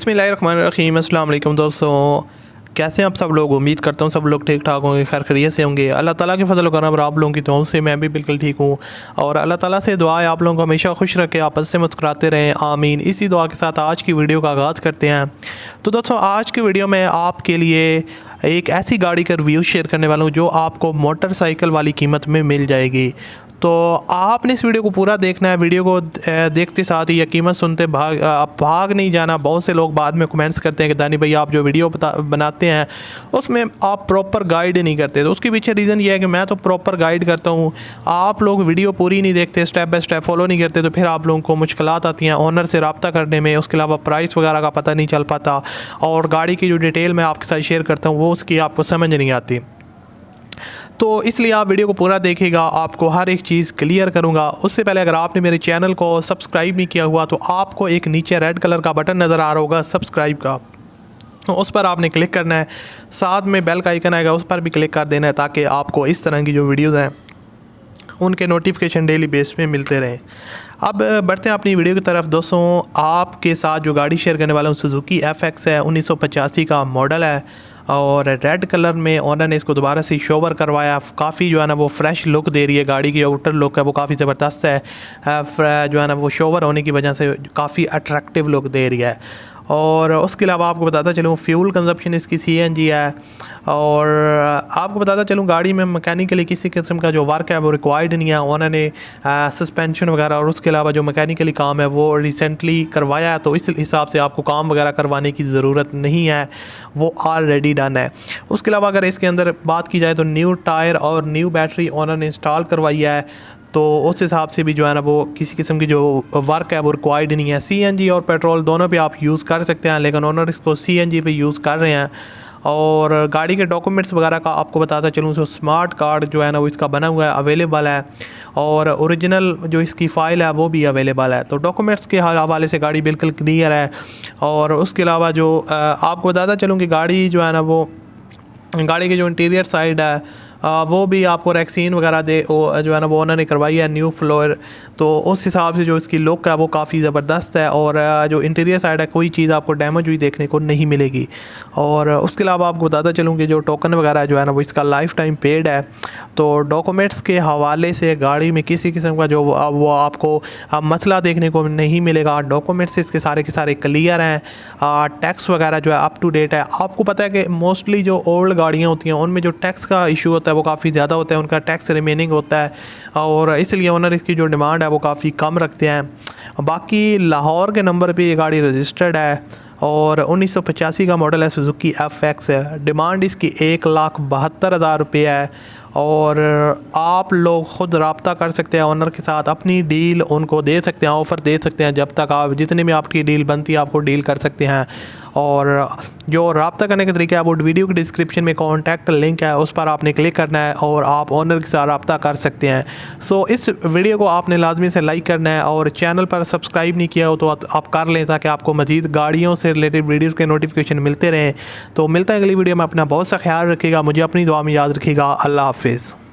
बिस्मिल्लाहिर्रहमानिर्रहीम। अस्सलाम वालेकुम दोस्तों, कैसे हैं आप सब लोग। उम्मीद करता हूँ सब लोग ठीक ठाक होंगे, खैर खैरियत से होंगे। अल्लाह ताला के फजल करम और आप लोगों की दुआओं से मैं भी बिल्कुल ठीक हूँ और अल्लाह ताला से दुआ है आप लोगों को हमेशा खुश रखे, आपस से मुस्कुराते रहें, आमीन। इसी दुआ के साथ आज की वीडियो का आगाज़ करते हैं। तो दोस्तों, आज की वीडियो में आपके लिए एक ऐसी गाड़ी का रिव्यू शेयर करने वाला हूँ जो आपको मोटरसाइकिल वाली कीमत में मिल जाएगी। तो आपने इस वीडियो को पूरा देखना है। वीडियो को देखते साथ ही या कीमत सुनते भाग नहीं जाना। बहुत से लोग बाद में कमेंट्स करते हैं कि दानी भाई आप जो वीडियो बनाते हैं उसमें आप प्रॉपर गाइड नहीं करते। तो उसके पीछे रीज़न ये है कि मैं तो प्रॉपर गाइड करता हूँ, आप लोग वीडियो पूरी नहीं देखते, स्टेप बाय स्टेप फॉलो नहीं करते, तो फिर आप लोगों को मुश्किलात आती हैं ओनर से रब्ता करने में। उसके अलावा प्राइस वगैरह का पता नहीं चल पाता और गाड़ी की जो डिटेल मैं आपके साथ शेयर करता हूँ वो उसकी आपको समझ नहीं आती। तो इसलिए आप वीडियो को पूरा देखिएगा, आपको हर एक चीज़ क्लियर करूंगा। उससे पहले अगर आपने मेरे चैनल को सब्सक्राइब नहीं किया हुआ तो आपको एक नीचे रेड कलर का बटन नज़र आ रहा होगा सब्सक्राइब का, तो उस पर आपने क्लिक करना है। साथ में बेल का आइकन आएगा, उस पर भी क्लिक कर देना है ताकि आपको इस तरह की जो वीडियोज़ हैं उनके नोटिफिकेशन डेली बेस पे मिलते रहें। अब बढ़ते हैं अपनी वीडियो की तरफ। दोस्तों, आपके साथ जो गाड़ी शेयर करने वाला हूँ सुजुकी FX है, 1985 का मॉडल है और रेड कलर में ओनर ने इसको दोबारा से शोवर करवाया। काफ़ी जो है ना वो फ्रेश लुक दे रही है, गाड़ी की आउटर लुक है वो काफ़ी ज़बरदस्त है। जो है ना वो शोवर होने की वजह से काफ़ी अट्रैक्टिव लुक दे रही है। और उसके अलावा आपको बताता चलूँ फ्यूल कंजप्शन इसकी CNG है। और आपको बताता चलूँ गाड़ी में मैकेनिकली किसी किस्म का जो वर्क है वो रिक्वायर्ड नहीं है। ओनर ने सस्पेंशन वगैरह और उसके अलावा जो मैकेनिकली काम है वो रिसेंटली करवाया है, तो इस हिसाब से आपको काम वगैरह करवाने की ज़रूरत नहीं है, वो ऑलरेडी डन है। उसके अलावा अगर इसके अंदर बात की जाए तो न्यू टायर और न्यू बैटरी ओनर ने इंस्टॉल करवाई है, तो उस हिसाब से भी जो है ना वो किसी किस्म की जो वर्क है वो रिक्वायर्ड नहीं है। CNG और पेट्रोल दोनों पे आप यूज़ कर सकते हैं, लेकिन ओनर इसको CNG पे यूज़ कर रहे हैं। और गाड़ी के डॉक्यूमेंट्स वगैरह का आपको बताता चलूँ तो स्मार्ट कार्ड जो है ना वो इसका बना हुआ है, अवेलेबल है, और ओरिजिनल जो इसकी फ़ाइल है वो भी अवेलेबल है। तो डॉक्यूमेंट्स के हवाले से गाड़ी बिल्कुल क्लियर है। और उसके अलावा जो आपको बताता चलूँ कि गाड़ी जो है ना वो गाड़ी की जो इंटीरियर साइड है वो भी आपको रैक्सीन वगैरह जो है ना वो उन्होंने करवाई है, न्यू फ्लोर। तो उस हिसाब से जो इसकी लुक है वो काफ़ी ज़बरदस्त है और जो इंटीरियर साइड है कोई चीज़ आपको डैमेज हुई देखने को नहीं मिलेगी। और उसके अलावा आपको बताता चलूँ कि जो टोकन वगैरह जो है ना वो इसका लाइफ टाइम पेड है। तो डॉक्यूमेंट्स के हवाले से गाड़ी में किसी किस्म का जो वो आपको मसला देखने को नहीं मिलेगा। डॉक्यूमेंट्स इसके सारे के सारे क्लियर हैं, टैक्स वगैरह जो है अप टू डेट है। आपको पता है कि मोस्टली जो ओल्ड गाड़ियाँ होती हैं उनमें जो टैक्स का इशू होता है वो काफ़ी ज़्यादा होता है, उनका टैक्स रिमेनिंग होता है और इसलिए ओनर इसकी जो डिमांड है वो काफ़ी कम रखते हैं। बाकी लाहौर के नंबर पे ये गाड़ी रजिस्टर्ड है और 1985 का मॉडल है, सुजुकी FX है। डिमांड इसकी 1,72,000 रुपये है और आप लोग ख़ुद रब्ता कर सकते हैं ओनर के साथ, अपनी डील उनको दे सकते हैं, ऑफ़र दे सकते हैं। जब तक आप जितने में आपकी डील बनती है आपको डील कर सकते हैं। और जो रब्ता करने का तरीका है वो वीडियो के डिस्क्रिप्शन में कॉन्टैक्ट लिंक है, उस पर आपने क्लिक करना है और आप ओनर के साथ रब्ता कर सकते हैं। सो इस वीडियो को आपने लाजमी से लाइक करना है और चैनल पर सब्सक्राइब नहीं किया हो तो आप कर लें ताकि आपको मज़ीद गाड़ियों से रिलेटेड वीडियोज़ के नोटिफिकेशन मिलते रहें। तो मिलता है अगली वीडियो में। अपना बहुत सा ख्याल रखिएगा, मुझे अपनी दुआ में याद रखिएगा। अल्लाह हाफिज़।